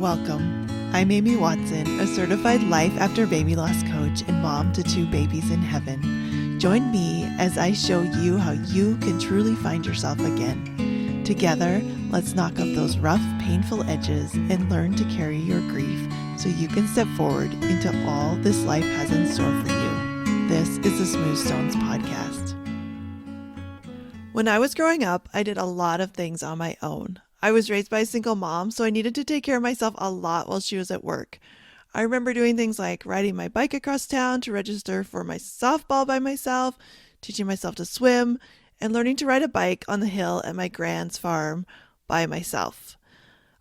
Welcome. I'm Amy Watson, a certified life after baby loss coach and mom to 2 babies in heaven. Join me as I show you how you can truly find yourself again. Together, let's knock off those rough, painful edges and learn to carry your grief so you can step forward into all this life has in store for you. This is the Smooth Stones podcast. When I was growing up, I did a lot of things on my own. I was raised by a single mom, so I needed to take care of myself a lot while she was at work. I remember doing things like riding my bike across town to register for my softball by myself, teaching myself to swim, and learning to ride a bike on the hill at my grand's farm by myself.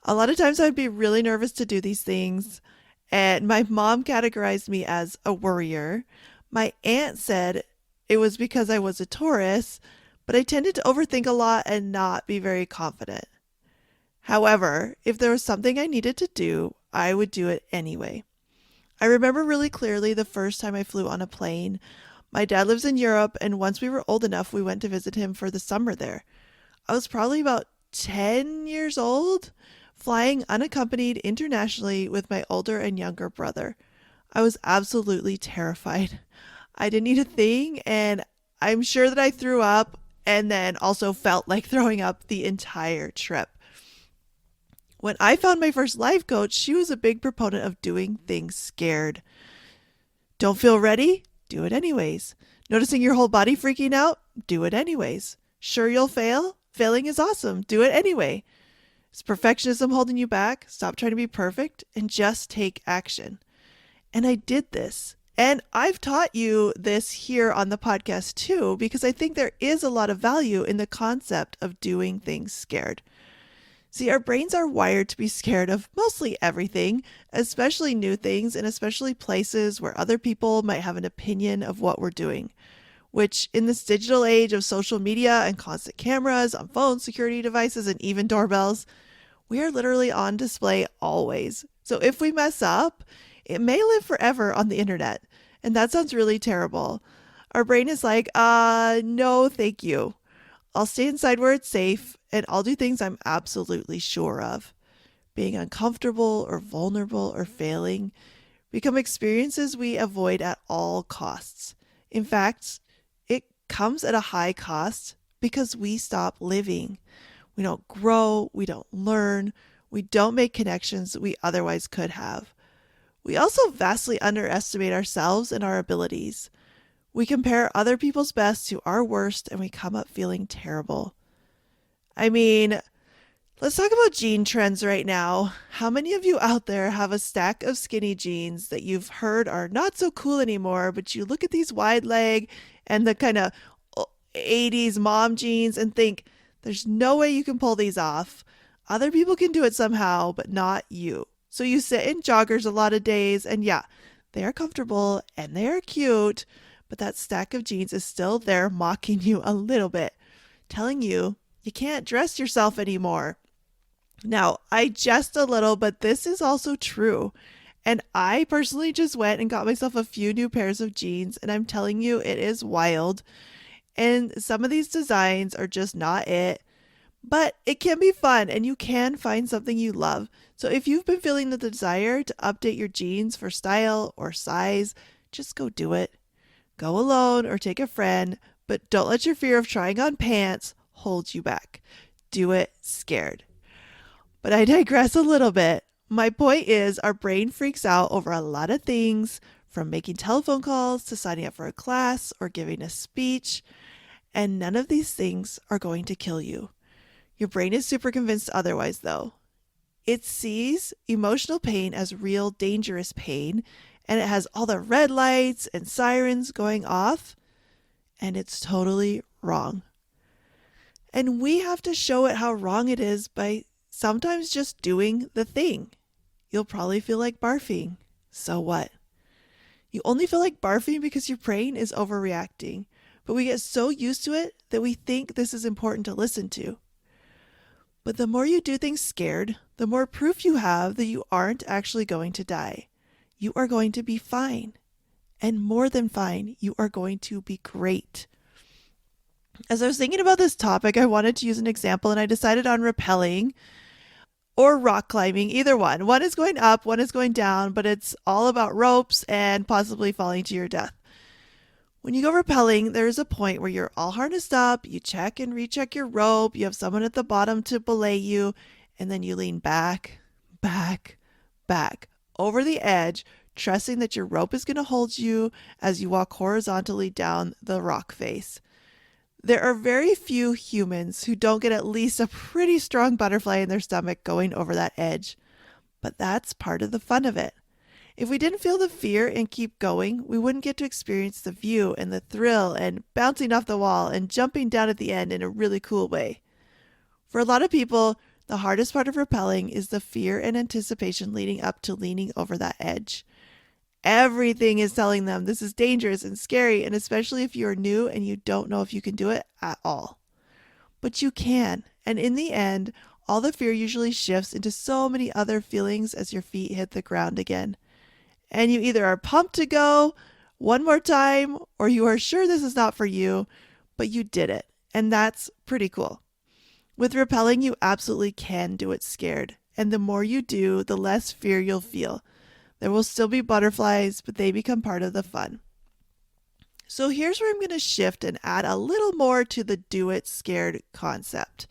A lot of times I would be really nervous to do these things, and my mom categorized me as a worrier. My aunt said it was because I was a Taurus, but I tended to overthink a lot and not be very confident. However, if there was something I needed to do, I would do it anyway. I remember really clearly the first time I flew on a plane. My dad lives in Europe, and once we were old enough, we went to visit him for the summer there. I was probably about 10 years old, flying unaccompanied internationally with my older and younger brother. I was absolutely terrified. I didn't eat a thing, and I'm sure that I threw up and then also felt like throwing up the entire trip. When I found my first life coach, she was a big proponent of doing things scared. Don't feel ready? Do it anyways. Noticing your whole body freaking out? Do it anyways. Sure you'll fail? Failing is awesome. Do it anyway. Is perfectionism holding you back? Stop trying to be perfect and just take action. And I did this. And I've taught you this here on the podcast too, because I think there is a lot of value in the concept of doing things scared. See, our brains are wired to be scared of mostly everything, especially new things and especially places where other people might have an opinion of what we're doing, which in this digital age of social media and constant cameras on phones, security devices, and even doorbells, we are literally on display always. So if we mess up, it may live forever on the internet. And that sounds really terrible. Our brain is like, no, thank you. I'll stay inside where it's safe, and I'll do things I'm absolutely sure of. Being uncomfortable or vulnerable or failing become experiences we avoid at all costs. In fact, it comes at a high cost because we stop living. We don't grow, we don't learn, we don't make connections we otherwise could have. We also vastly underestimate ourselves and our abilities. We compare other people's best to our worst and we come up feeling terrible. I mean, let's talk about jean trends right now. How many of you out there have a stack of skinny jeans that you've heard are not so cool anymore, but you look at these wide leg and the kind of 80s mom jeans and think, there's no way you can pull these off. Other people can do it somehow, but not you. So you sit in joggers a lot of days and yeah, they are comfortable and they are cute, but that stack of jeans is still there mocking you a little bit, telling you you can't dress yourself anymore. Now, I jest a little, but this is also true. And I personally just went and got myself a few new pairs of jeans, and I'm telling you, it is wild. And some of these designs are just not it, but it can be fun and you can find something you love. So if you've been feeling the desire to update your jeans for style or size, just go do it. Go alone or take a friend, but don't let your fear of trying on pants hold you back. Do it scared. But I digress a little bit. My point is our brain freaks out over a lot of things, from making telephone calls to signing up for a class or giving a speech, and none of these things are going to kill you. Your brain is super convinced otherwise though. It sees emotional pain as real dangerous pain, and it has all the red lights and sirens going off, and it's totally wrong. And we have to show it how wrong it is by sometimes just doing the thing. You'll probably feel like barfing. So what? You only feel like barfing because your brain is overreacting, but we get so used to it that we think this is important to listen to. But the more you do things scared, the more proof you have that you aren't actually going to die. You are going to be fine. And more than fine, you are going to be great. As I was thinking about this topic, I wanted to use an example and I decided on rappelling. or rock climbing, either one. One is going up, one is going down, but it's all about ropes and possibly falling to your death. When you go rappelling, there's a point where you're all harnessed up, you check and recheck your rope, you have someone at the bottom to belay you, and then you lean back, back, back over the edge, trusting that your rope is going to hold you as you walk horizontally down the rock face. There are very few humans who don't get at least a pretty strong butterfly in their stomach going over that edge, but that's part of the fun of it. If we didn't feel the fear and keep going, we wouldn't get to experience the view and the thrill and bouncing off the wall and jumping down at the end in a really cool way. For a lot of people, the hardest part of rappelling is the fear and anticipation leading up to leaning over that edge. Everything is telling them this is dangerous and scary, and especially if you're new and you don't know if you can do it at all. But you can, and in the end, all the fear usually shifts into so many other feelings as your feet hit the ground again. And you either are pumped to go one more time, or you are sure this is not for you, but you did it. And that's pretty cool. With rappelling, you absolutely can do it scared. And the more you do, the less fear you'll feel. There will still be butterflies, but they become part of the fun. So here's where I'm going to shift and add a little more to the do it scared concept.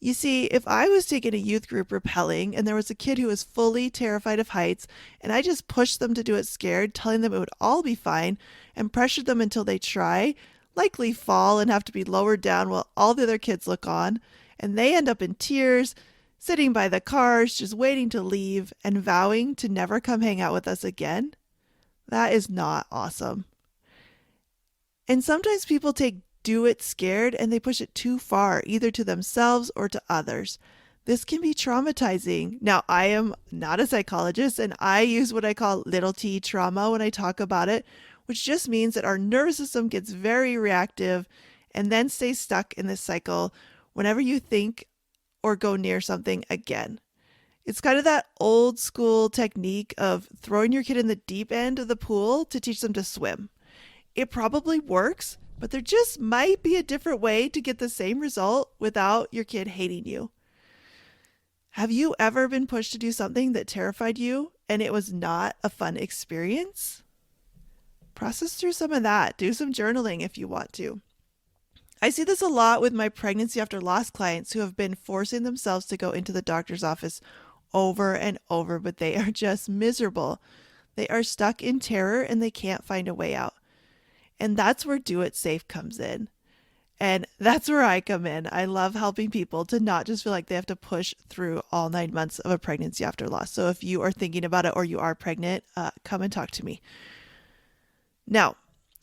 You see, if I was taking a youth group rappelling and there was a kid who was fully terrified of heights and I just pushed them to do it scared, telling them it would all be fine and pressured them until they try, likely fall and have to be lowered down while all the other kids look on, and they end up in tears, sitting by the cars, just waiting to leave and vowing to never come hang out with us again, that is not awesome. And sometimes people take do it scared and they push it too far, either to themselves or to others. This can be traumatizing. Now, I am not a psychologist and I use what I call little t trauma when I talk about it, which just means that our nervous system gets very reactive and then stays stuck in this cycle whenever you think or go near something again. It's kind of that old school technique of throwing your kid in the deep end of the pool to teach them to swim. It probably works, but there just might be a different way to get the same result without your kid hating you. Have you ever been pushed to do something that terrified you and it was not a fun experience? Process through some of that. Do some journaling if you want to. I see this a lot with my pregnancy after loss clients who have been forcing themselves to go into the doctor's office over and over, but they are just miserable. They are stuck in terror and they can't find a way out. And that's where Do It Safe comes in. And that's where I come in. I love helping people to not just feel like they have to push through all 9 months of a pregnancy after loss. So if you are thinking about it or you are pregnant, come and talk to me. Now,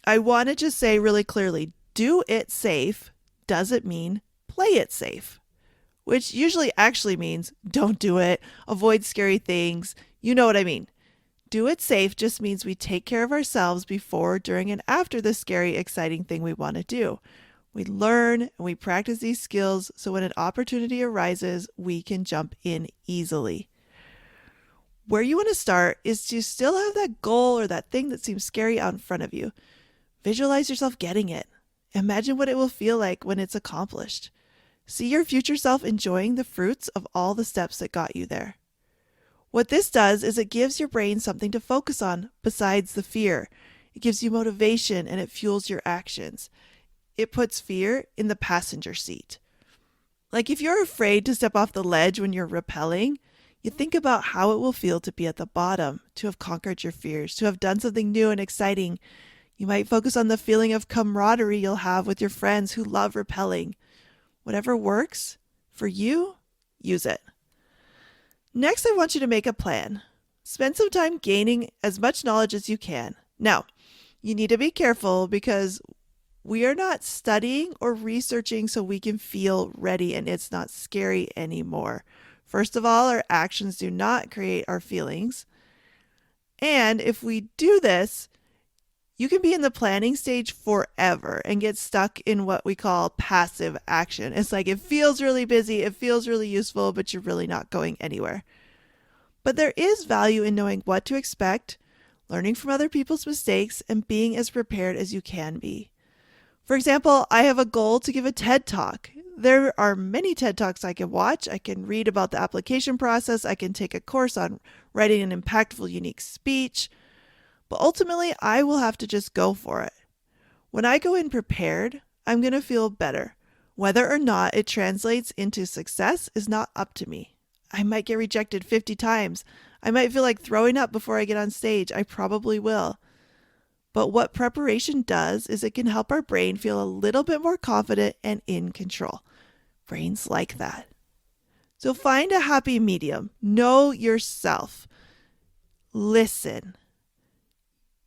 I want to just say really clearly, do it safe doesn't mean play it safe, which usually actually means don't do it, avoid scary things. You know what I mean. Do it safe just means we take care of ourselves before, during, and after the scary, exciting thing we want to do. We learn and we practice these skills so when an opportunity arises, we can jump in easily. Where you want to start is to still have that goal or that thing that seems scary out in front of you. Visualize yourself getting it. Imagine what it will feel like when it's accomplished. See your future self enjoying the fruits of all the steps that got you there. What this does is it gives your brain something to focus on besides the fear. It gives you motivation and it fuels your actions. It puts fear in the passenger seat. Like if you're afraid to step off the ledge when you're rappelling, you think about how it will feel to be at the bottom, to have conquered your fears, to have done something new and exciting. You might focus on the feeling of camaraderie you'll have with your friends who love rappelling. Whatever works for you, use it. Next, I want you to make a plan. Spend some time gaining as much knowledge as you can. Now, you need to be careful because we are not studying or researching so we can feel ready and it's not scary anymore. First of all, our actions do not create our feelings. And if we do this, you can be in the planning stage forever and get stuck in what we call passive action. It's like it feels really busy, it feels really useful, but you're really not going anywhere. But there is value in knowing what to expect, learning from other people's mistakes, and being as prepared as you can be. For example, I have a goal to give a TED Talk. There are many TED Talks I can watch. I can read about the application process. I can take a course on writing an impactful, unique speech. But ultimately, I will have to just go for it. When I go in prepared, I'm going to feel better. Whether or not it translates into success is not up to me. I might get rejected 50 times. I might feel like throwing up before I get on stage. I probably will. But what preparation does is it can help our brain feel a little bit more confident and in control. Brains like that. So find a happy medium. Know yourself. Listen.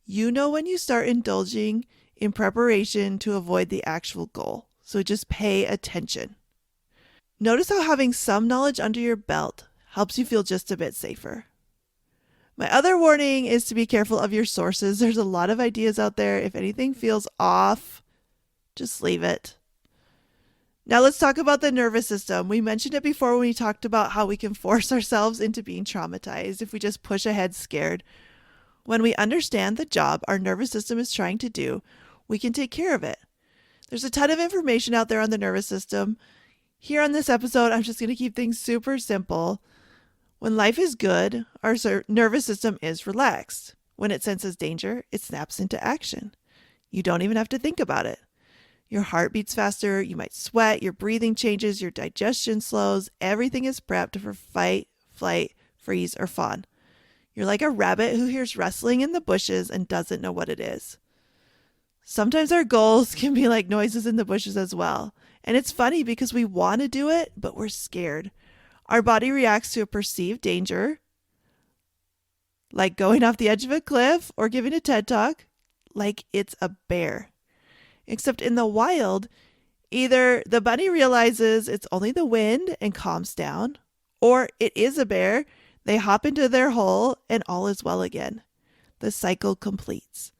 You know when you start indulging in preparation to avoid the actual goal. So just pay attention. Notice how having some knowledge under your belt helps you feel just a bit safer. My other warning is to be careful of your sources. There's a lot of ideas out there. If anything feels off, just leave it. Now let's talk about the nervous system. We mentioned it before when we talked about how we can force ourselves into being traumatized if we just push ahead scared. When we understand the job our nervous system is trying to do, we can take care of it. There's a ton of information out there on the nervous system. Here on this episode, I'm just going to keep things super simple. When life is good, our nervous system is relaxed. When it senses danger, it snaps into action. You don't even have to think about it. Your heart beats faster, you might sweat, your breathing changes, your digestion slows. Everything is prepped for fight, flight, freeze, or fawn. You're like a rabbit who hears rustling in the bushes and doesn't know what it is. Sometimes our goals can be like noises in the bushes as well. And it's funny because we want to do it, but we're scared. Our body reacts to a perceived danger, like going off the edge of a cliff or giving a TED Talk, like it's a bear. Except in the wild, either the bunny realizes it's only the wind and calms down, or it is a bear, they hop into their hole and all is well again. The cycle completes.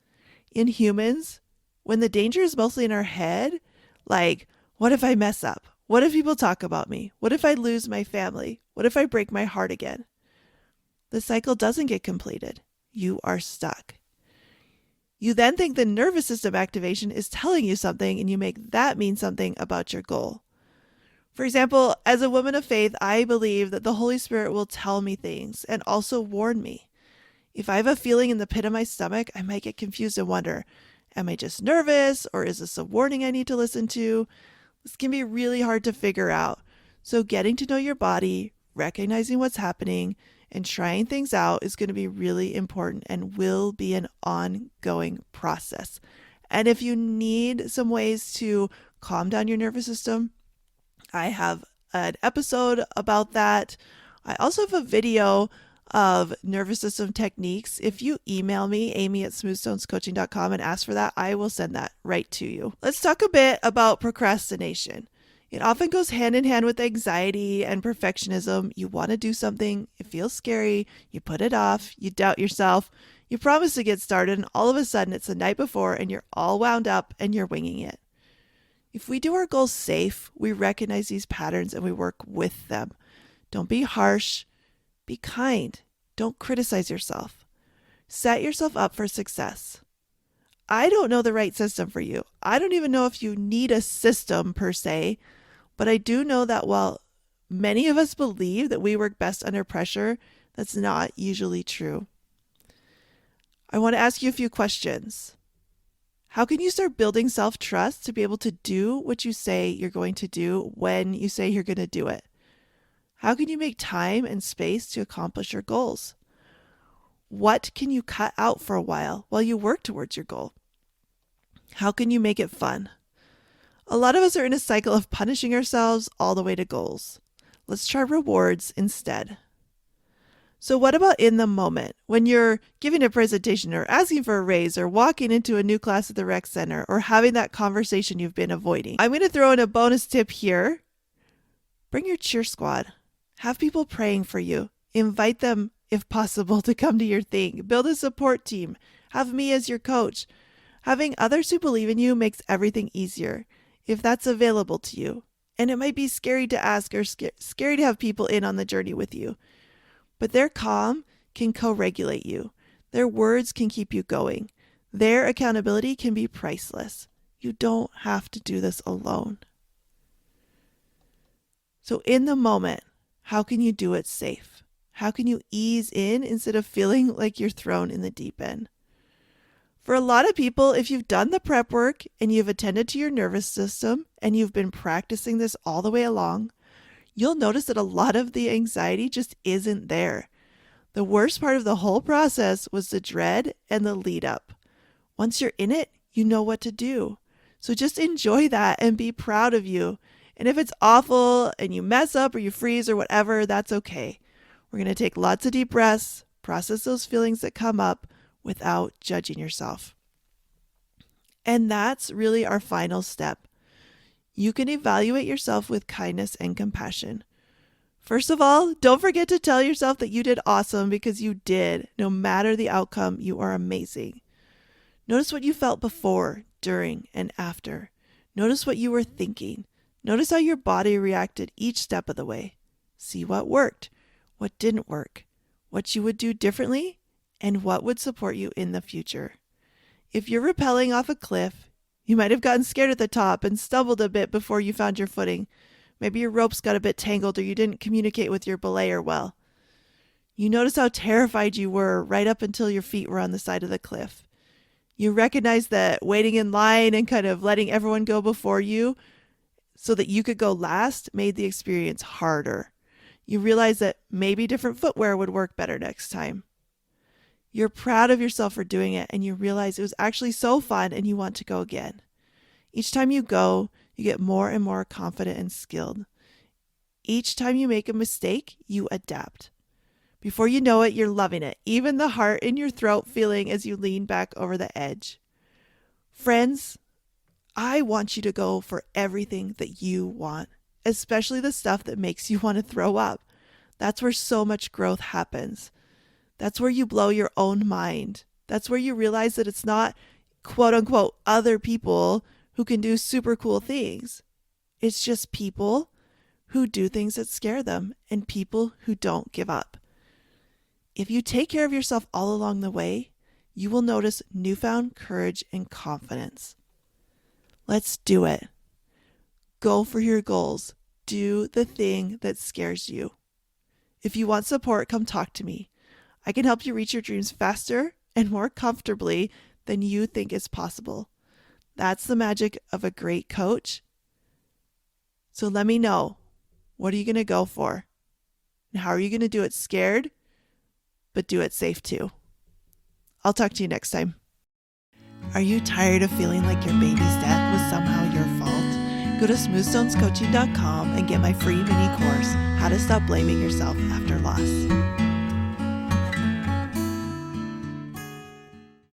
In humans, when the danger is mostly in our head, like, what if I mess up? What if people talk about me? What if I lose my family? What if I break my heart again? The cycle doesn't get completed. You are stuck. You then think the nervous system activation is telling you something and you make that mean something about your goal. For example, as a woman of faith, I believe that the Holy Spirit will tell me things and also warn me. If I have a feeling in the pit of my stomach, I might get confused and wonder, am I just nervous or is this a warning I need to listen to? This can be really hard to figure out. So getting to know your body, recognizing what's happening, and trying things out is going to be really important and will be an ongoing process. And if you need some ways to calm down your nervous system, I have an episode about that. I also have a video of nervous system techniques. If you email me, amy@smoothstonescoaching.com, and ask for that, I will send that right to you. Let's talk a bit about procrastination. It often goes hand in hand with anxiety and perfectionism. You want to do something, it feels scary, you put it off, you doubt yourself, you promise to get started, and all of a sudden it's the night before and you're all wound up and you're winging it. If we do our goals safe, we recognize these patterns and we work with them. Don't be harsh. Be kind. Don't criticize yourself. Set yourself up for success. I don't know the right system for you. I don't even know if you need a system per se, but I do know that while many of us believe that we work best under pressure, that's not usually true. I want to ask you a few questions. How can you start building self-trust to be able to do what you say you're going to do when you say you're going to do it? How can you make time and space to accomplish your goals? What can you cut out for a while you work towards your goal? How can you make it fun? A lot of us are in a cycle of punishing ourselves all the way to goals. Let's try rewards instead. So what about in the moment when you're giving a presentation or asking for a raise or walking into a new class at the rec center or having that conversation you've been avoiding? I'm going to throw in a bonus tip here. Bring your cheer squad. Have people praying for you. Invite them, if possible, to come to your thing. Build a support team. Have me as your coach. Having others who believe in you makes everything easier, if that's available to you. And it might be scary to ask or scary to have people in on the journey with you. But their calm can co-regulate you. Their words can keep you going. Their accountability can be priceless. You don't have to do this alone. So in the moment, how can you do it safe? How can you ease in instead of feeling like you're thrown in the deep end? For a lot of people, if you've done the prep work and you've attended to your nervous system and you've been practicing this all the way along, you'll notice that a lot of the anxiety just isn't there. The worst part of the whole process was the dread and the lead up. Once you're in it, you know what to do. So just enjoy that and be proud of you. And if it's awful and you mess up or you freeze or whatever, that's okay. We're going to take lots of deep breaths, process those feelings that come up without judging yourself. And that's really our final step. You can evaluate yourself with kindness and compassion. First of all, don't forget to tell yourself that you did awesome, because you did. No matter the outcome, you are amazing. Notice what you felt before, during, and after. Notice what you were thinking. Notice how your body reacted each step of the way. See what worked, what didn't work, what you would do differently, and what would support you in the future. If you're rappelling off a cliff, you might have gotten scared at the top and stumbled a bit before you found your footing. Maybe your ropes got a bit tangled or you didn't communicate with your belayer well. You notice how terrified you were right up until your feet were on the side of the cliff. You recognize that waiting in line and kind of letting everyone go before you so that you could go last made the experience harder. You realize that maybe different footwear would work better next time. You're proud of yourself for doing it, and you realize it was actually so fun and you want to go again. Each time you go, you get more and more confident and skilled. Each time you make a mistake, you adapt. Before you know it, you're loving it, even the heart in your throat feeling as you lean back over the edge. Friends, I want you to go for everything that you want, especially the stuff that makes you want to throw up. That's where so much growth happens. That's where you blow your own mind. That's where you realize that it's not quote unquote other people who can do super cool things. It's just people who do things that scare them and people who don't give up. If you take care of yourself all along the way, you will notice newfound courage and confidence. Let's do it. Go for your goals. Do the thing that scares you. If you want support, come talk to me. I can help you reach your dreams faster and more comfortably than you think is possible. That's the magic of a great coach. So let me know, what are you going to go for? And how are you going to do it scared, but do it safe too? I'll talk to you next time. Are you tired of feeling like your baby's death was somehow your fault? Go to smoothstonescoaching.com and get my free mini course, How to Stop Blaming Yourself After Loss.